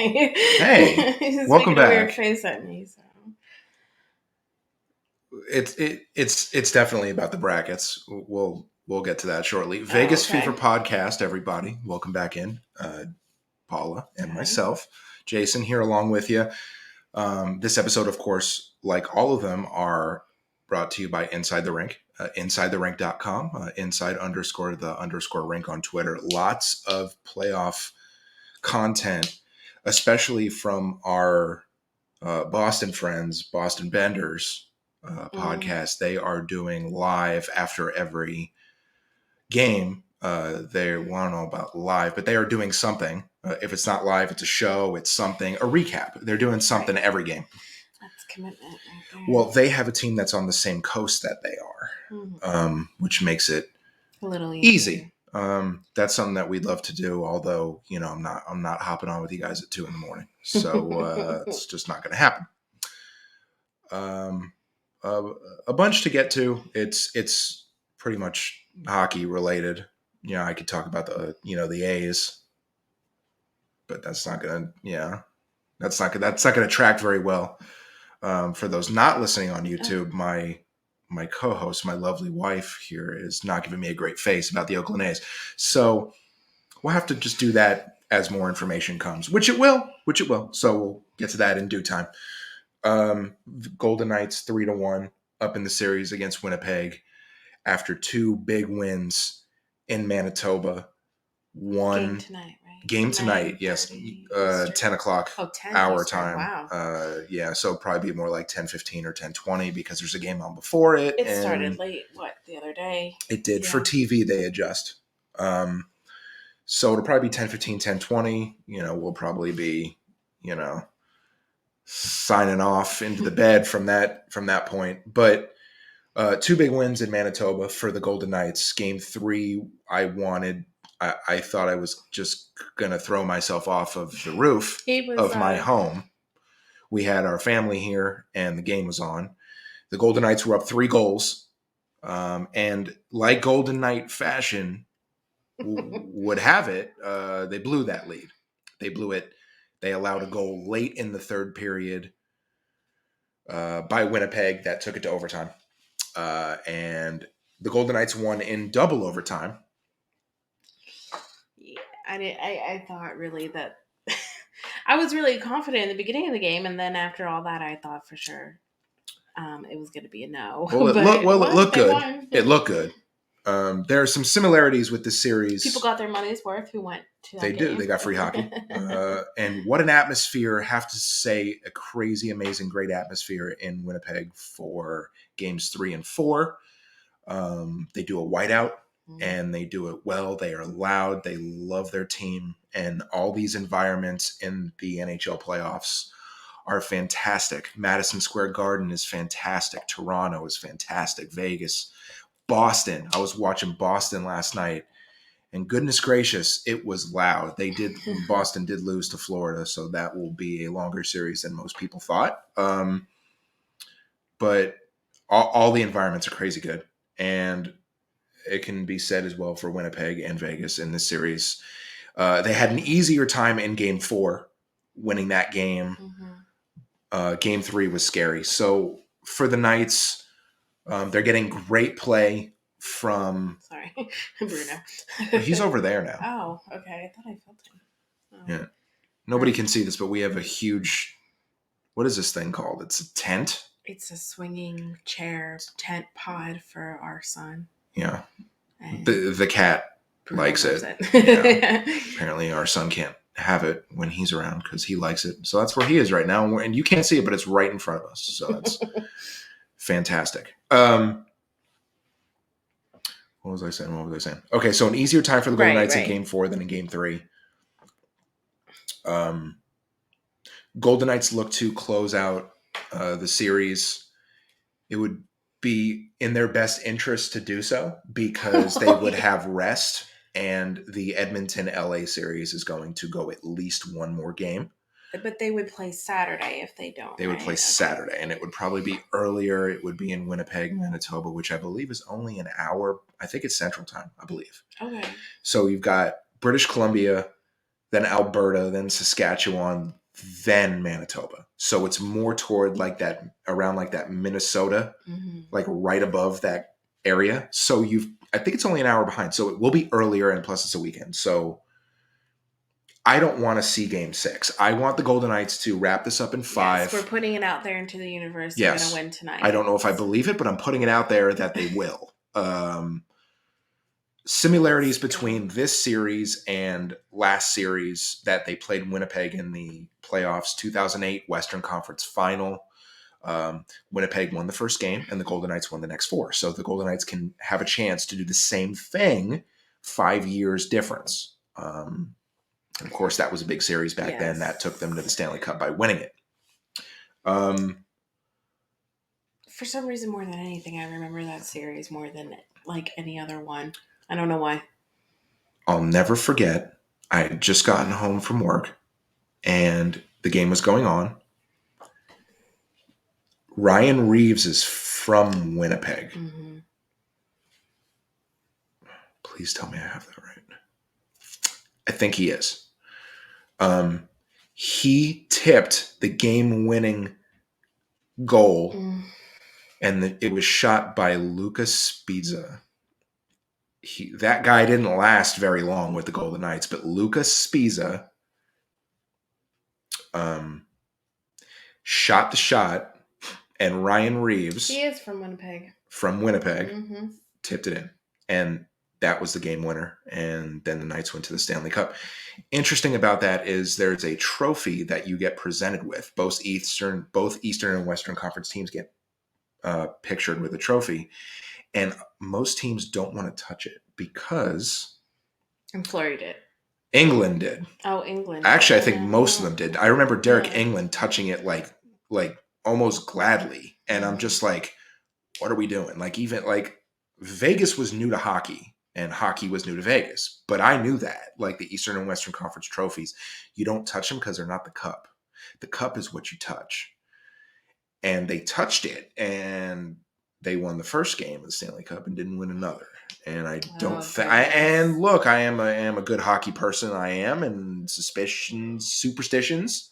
Hey, He's welcome making a weird back. face at me. So. It's definitely about the brackets. We'll get to that shortly. Oh, Vegas Fever okay. podcast, everybody. Welcome back in. Paula and Hi. myself, Jason, here along with you. This episode, of course, like all of them, are brought to you by Inside the Rink, InsideTheRink.com, inside underscore the underscore rink on Twitter. Lots of playoff content, especially from our Boston friends, Boston Benders Mm. podcast. They are doing live after every game. They well, I don't know about live, but they are doing something. If it's not live, it's a show, it's something, a recap. They're doing something Right. every game. That's commitment right there. Well, they have a team that's on the same coast that they are, which makes it A little easy. easier. That's something that we'd love to do. Although, I'm not hopping on with you guys at 2 a.m. So it's just not going to happen. Um, a bunch to get to. It's pretty much hockey related. I could talk about the A's, but that's not gonna track very well. For those not listening on YouTube, my co-host, my lovely wife here, is not giving me a great face about the Oakland A's. So we'll have to just do that as more information comes, which it will. So we'll get to that in due time. Golden Knights 3-1 up in the series against Winnipeg after two big wins in Manitoba. Game One tonight, right? game tonight, yes, 10 o'clock 10 our Eastern. time. Wow. Yeah, so probably be more like 10:15 or 10:20 because there's a game on before it. It and started late, the other day? It did. Yeah. For TV, they adjust. So it'll probably be 10:15, 10:20. We'll probably be, signing off into the bed from that point. But two big wins in Manitoba for the Golden Knights. Game 3, I thought I was just gonna throw myself off of the roof of my home. We had our family here, and the game was on. The Golden Knights were up 3 goals, and like Golden Knight fashion would have it, they blew that lead. They blew it. They allowed a goal late in the third period by Winnipeg that took it to overtime. And the Golden Knights won in double overtime. Yeah, I thought really that I was really confident in the beginning of the game, and then after all that, I thought for sure it was going to be a no. Well, it looked good. Won. It looked good. There are some similarities with the series. People got their money's worth who went to that They game. do. They got free hockey. And what an atmosphere. Have to say, a crazy, amazing, great atmosphere in Winnipeg for games 3 and 4. They do a whiteout, and they do it well. They are loud. They love their team. And all these environments in the NHL playoffs are fantastic. Madison Square Garden is fantastic. Toronto is fantastic. Vegas, Boston. I was watching Boston last night, and goodness gracious, it was loud. Boston did lose to Florida, so that will be a longer series than most people thought. But all the environments are crazy good, and it can be said as well for Winnipeg and Vegas in this series. They had an easier time in Game 4, winning that game. Game 3 was scary. So for the Knights, they're getting great play from... Sorry, Bruno. He's over there now. Oh, okay. I thought I felt him. Oh. Yeah. Nobody can see this, but we have a huge... What is this thing called? It's a tent? It's a swinging chair tent pod for our son. Yeah. The cat Bruno likes it. Yeah. Apparently our son can't have it when he's around because he likes it. So that's where he is right now. And you can't see it, but it's right in front of us. So that's fantastic. What was I saying? Okay, so an easier time for the Golden Knights in Game 4 than in Game 3. Golden Knights look to close out the series. It would be in their best interest to do so because they would have rest, and the Edmonton-LA series is going to go at least one more game. But they would play Saturday if they don't. They would play Saturday, and it would probably be earlier. It would be in Winnipeg, Manitoba, which I believe is only an hour. I think it's Central Time, I believe. Okay. So you've got British Columbia, then Alberta, then Saskatchewan, then Manitoba. So it's more toward like that, around like that Minnesota, like right above that area. So I think it's only an hour behind. So it will be earlier, and plus it's a weekend. So I don't want to see game 6. I want the Golden Knights to wrap this up in 5. Yes, we're putting it out there into the universe. Yes. They're going to win tonight. I don't know if I believe it, but I'm putting it out there that they will. Similarities between this series and last series that they played in Winnipeg in the playoffs, 2008 Western Conference Final. Winnipeg won the first game, and the Golden Knights won the next 4. So the Golden Knights can have a chance to do the same thing, 5 years difference. And of course, that was a big series back then. That took them to the Stanley Cup by winning it. For some reason, more than anything, I remember that series more than like any other one. I don't know why. I'll never forget. I had just gotten home from work, and the game was going on. Ryan Reeves is from Winnipeg. Mm-hmm. Please tell me I have that right. I think he is. He tipped the game-winning goal, and it was shot by Lucas Spezza. That guy didn't last very long with the Golden Knights, but Lucas Spezza shot the shot, and Ryan Reeves, he is from Winnipeg, tipped it in, and that was the game winner. And then the Knights went to the Stanley Cup. Interesting about that is there's a trophy that you get presented with. Both Eastern and Western Conference teams get pictured with a trophy, and most teams don't want to touch it because Florida did. England did. Oh, England. Actually, I think most of them did. I remember Derek England touching it like almost gladly, and I'm just like, what are we doing? Like, even like Vegas was new to hockey, and hockey was new to Vegas, but I knew that. Like the Eastern and Western Conference trophies, you don't touch them because they're not the cup. The cup is what you touch. And they touched it, and they won the first game of the Stanley Cup and didn't win another. And I don't think. And look, I am a good hockey person. I am, and superstitions.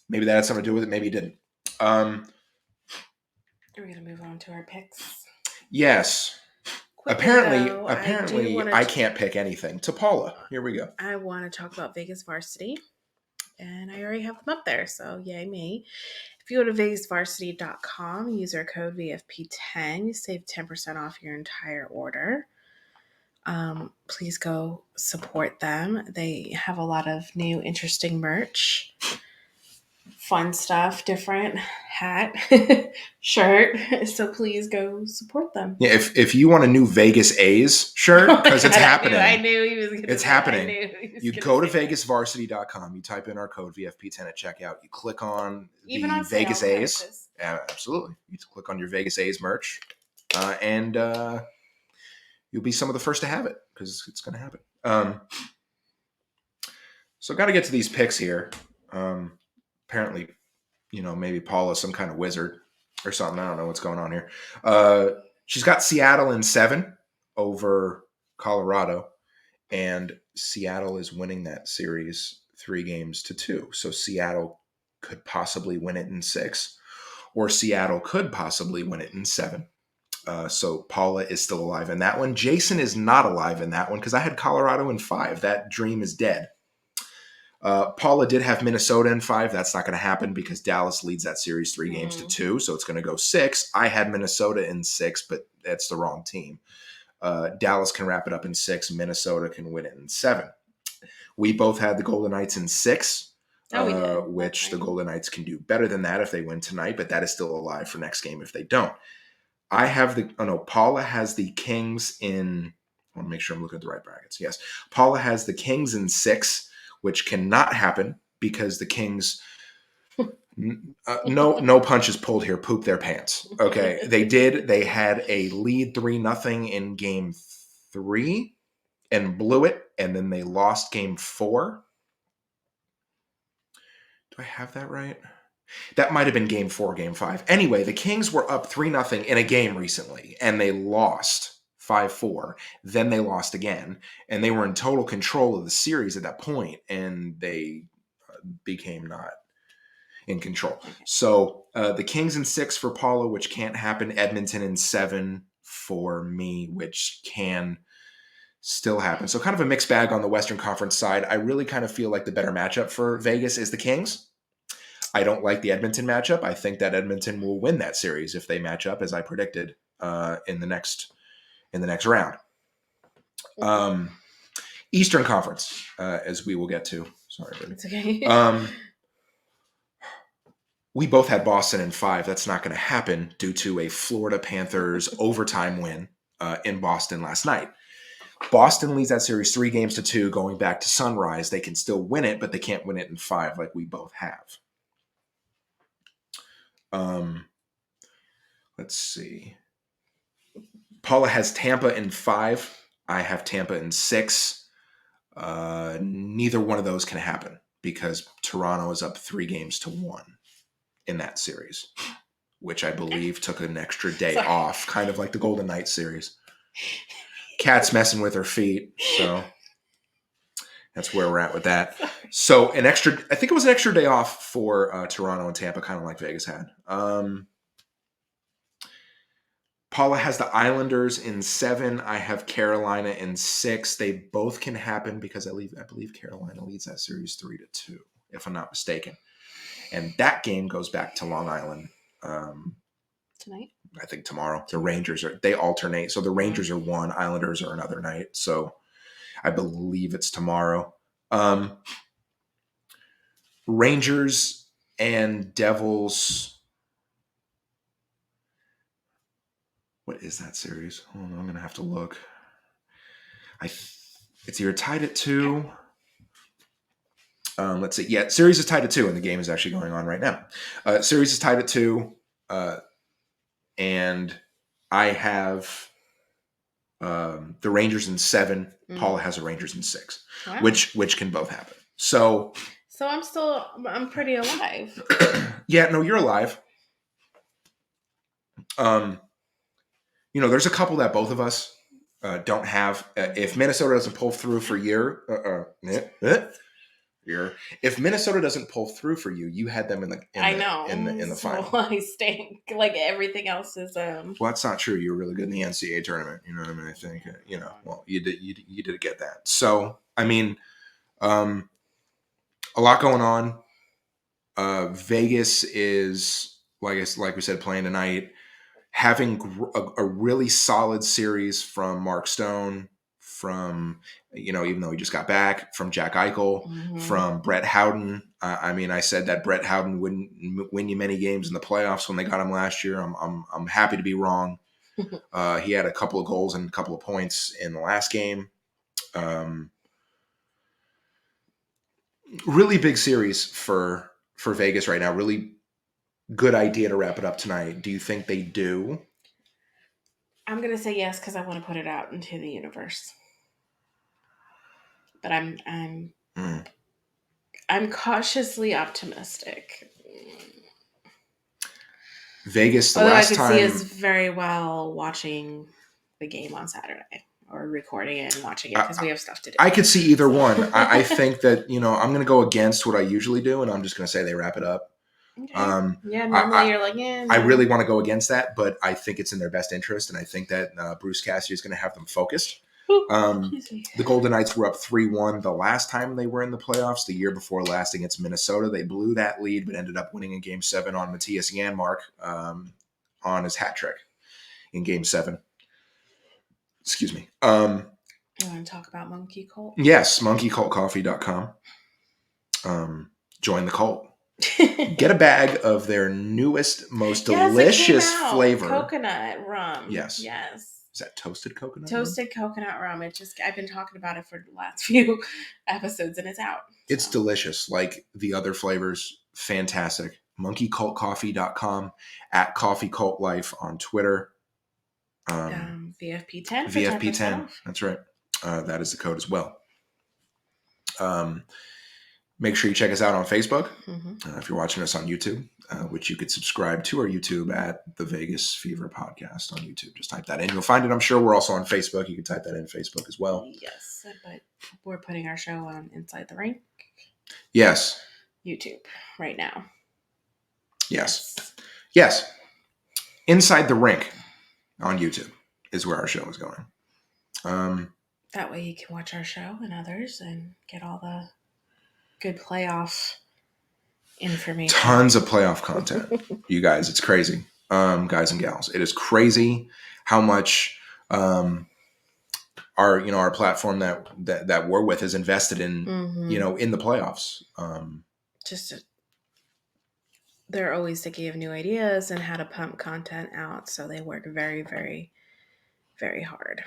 Maybe that had something to do with it. Maybe it didn't. We're gonna move on to our picks. Yes. Apparently, I can't pick anything. To Paula, here we go. I want to talk about Vegas Varsity, and I already have them up there, so yay me. If you go to vegasvarsity.com, use our code VFP10, you save 10% off your entire order. Please go support them. They have a lot of new, interesting merch. Fun stuff, different hat, shirt. So please go support them. Yeah, if you want a new Vegas A's shirt, because it's happening. I knew he was going to. It's happening. You go to vegasvarsity.com. You type in our code VFP10 at checkout. You click on the Vegas A's. Absolutely. You click on your Vegas A's merch, and you'll be some of the first to have it because it's going to happen. So got to get to these picks here. Apparently, maybe Paula's some kind of wizard or something. I don't know what's going on here. She's got Seattle in 7 over Colorado, and Seattle is winning that series 3-2. So Seattle could possibly win it in 6, or Seattle could possibly win it in 7. So Paula is still alive in that one. Jason is not alive in that one because I had Colorado in 5. That dream is dead. Paula did have Minnesota in 5. That's not going to happen because Dallas leads that series 3-2. So it's going to go 6. I had Minnesota in 6, but that's the wrong team. Dallas can wrap it up in 6. Minnesota can win it in 7. We both had the Golden Knights in 6, which the Golden Knights can do better than that if they win tonight, but that is still alive for next game if they don't. Paula has the Kings in, I want to make sure I'm looking at the right brackets. Yes. Paula has the Kings in 6, which cannot happen because the Kings, no punches pulled here, poop their pants. Okay. They had a lead 3-0 in game 3 and blew it. And then they lost game 4. Do I have that right? That might have been game 4, game 5. Anyway, the Kings were up 3-0 in a game recently, and they lost 5-4. Then they lost again, and they were in total control of the series at that point, and they became not in control. So the Kings in 6 for Paula, which can't happen. Edmonton in 7 for me, which can still happen. So kind of a mixed bag on the Western Conference side. I really kind of feel like the better matchup for Vegas is the Kings. I don't like the Edmonton matchup. I think that Edmonton will win that series if they match up as I predicted in the next round. Eastern Conference, as we will get to. Sorry, baby. It's okay. We both had Boston in 5. That's not going to happen due to a Florida Panthers overtime win in Boston last night. Boston leads that series 3-2 going back to sunrise. They can still win it, but they can't win it in 5 like we both have. Let's see. Paula has Tampa in 5. I have Tampa in 6. Neither one of those can happen because Toronto is up 3-1 in that series, which I believe took an extra day off, kind of like the Golden Knights series. Cat's messing with her feet, so that's where we're at with that. So I think it was an extra day off for Toronto and Tampa, kind of like Vegas had. Paula has the Islanders in 7. I have Carolina in 6. They both can happen because I believe Carolina leads that series 3-2, if I'm not mistaken. And that game goes back to Long Island. Tonight? I think tomorrow. The Rangers they alternate. So the Rangers are one, Islanders are another night. So I believe it's tomorrow. Rangers and Devils. What is that series? Hold on, I'm going to have to look. It's either tied at 2. Let's see. Yeah, series is tied at 2, and the game is actually going on right now. Series is tied at 2, and I have the Rangers in 7. Paula has the Rangers in 6, wow. which can both happen. So I'm pretty alive. Yeah, no, you're alive. There's a couple that both of us don't have. If Minnesota doesn't pull through for if Minnesota doesn't pull through for you, you had them in the final. I stink. Like everything else is. Well, that's not true. You were really good in the NCAA tournament. You know what I mean? I think well, you did get that. So I mean, a lot going on. Vegas is like we said, playing tonight, having a really solid series from Mark Stone, from even though he just got back, from Jack Eichel, from Brett Howden. I said that Brett Howden wouldn't win you many games in the playoffs when they got him last year. I'm happy to be wrong. He had a couple of goals and a couple of points in the last game. Really big series for Vegas right now. Really good idea to wrap it up tonight. Do you think they do? I'm going to say yes because I want to put it out into the universe. But I'm cautiously optimistic. Vegas, although last time I could see us very well watching the game on Saturday or recording it and watching it because we have stuff to do. I could see either one. I think that I'm going to go against what I usually do, and I'm just going to say they wrap it up. Okay. Normally you're like, yeah. No. I really want to go against that, but I think it's in their best interest, and I think that Bruce Cassidy is going to have them focused. The Golden Knights were up 3-1 the last time they were in the playoffs. The year before last against Minnesota, they blew that lead, but ended up winning in Game 7 on Matthias Janmark on his hat trick in Game 7. Excuse me. You want to talk about Monkey Cult? Yes, monkeycultcoffee.com. Join the cult. Get a bag of their newest, most delicious flavor. Coconut rum. Yes. Yes. Is that toasted coconut coconut rum. I've been talking about it for the last few episodes and it's out. So. It's delicious. Like the other flavors, fantastic. monkeycultcoffee.com, at Coffee Cult Life on Twitter. VFP10. VFP10. That's right. That is the code as well. Make sure you check us out on Facebook. Mm-hmm. If you're watching us on YouTube, which you could subscribe to our YouTube at the Vegas Fever Podcast on YouTube. Just type that in. You'll find it. I'm sure we're also on Facebook. You can type that in Facebook as well. Yes, but we're putting our show on Inside the Rink. Yes. YouTube right now. Yes. Inside the Rink on YouTube is where our show is going. That way you can watch our show and others and get all the good playoff information. Tons of playoff content. You guys, it's crazy. Guys and gals, it is crazy how much our platform that we're with is invested in in the playoffs. They're always thinking of new ideas and how to pump content out, so they work very, very, very hard.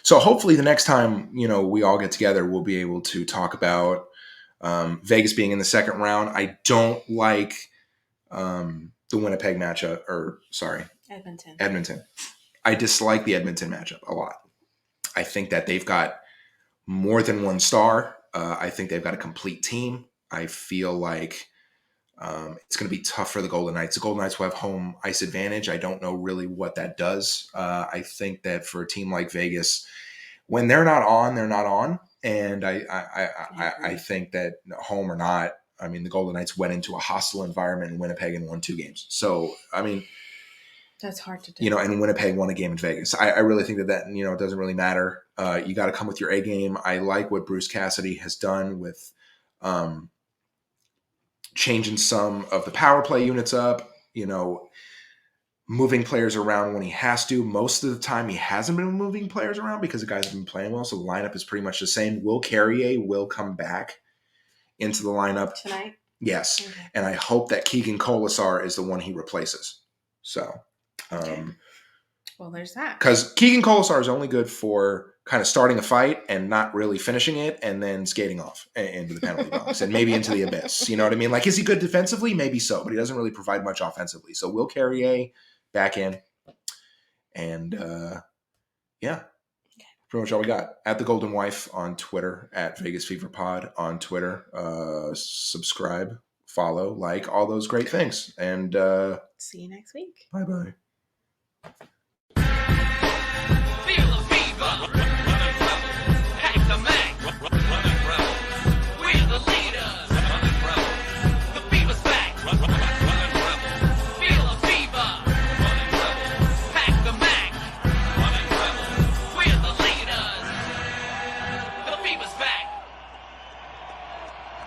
So hopefully the next time we all get together, we'll be able to talk about Vegas being in the second round. I don't like the Winnipeg matchup, Edmonton. I dislike the Edmonton matchup a lot. I think that they've got more than one star. I think they've got a complete team. I feel like it's going to be tough for the Golden Knights. The Golden Knights will have home ice advantage. I don't know really what that does. I think that for a team like Vegas, when they're not on, they're not on. And I think that home or not, I mean, the Golden Knights went into a hostile environment in Winnipeg and won 2 games. So, I mean, that's hard to do. And Winnipeg won a game in Vegas. I really think that it doesn't really matter. You got to come with your A game. I like what Bruce Cassidy has done with changing some of the power play units up, moving players around when he has to. Most of the time he hasn't been moving players around because the guys have been playing well. So the lineup is pretty much the same. Will Carrier will come back into the lineup tonight. Yes. Okay. And I hope that Keegan Colasar is the one he replaces. So, well, there's that. Because Keegan Colasar is only good for kind of starting a fight and not really finishing it and then skating off into the penalty box and maybe into the abyss. You know what I mean? Like, is he good defensively? Maybe so, but he doesn't really provide much offensively. So Will Carrier back in. And, pretty much all we got. At The Golden Wife on Twitter, at Vegas Fever Pod on Twitter. Subscribe, follow, like, all those great things. And see you next week. Bye-bye. Feel the fever.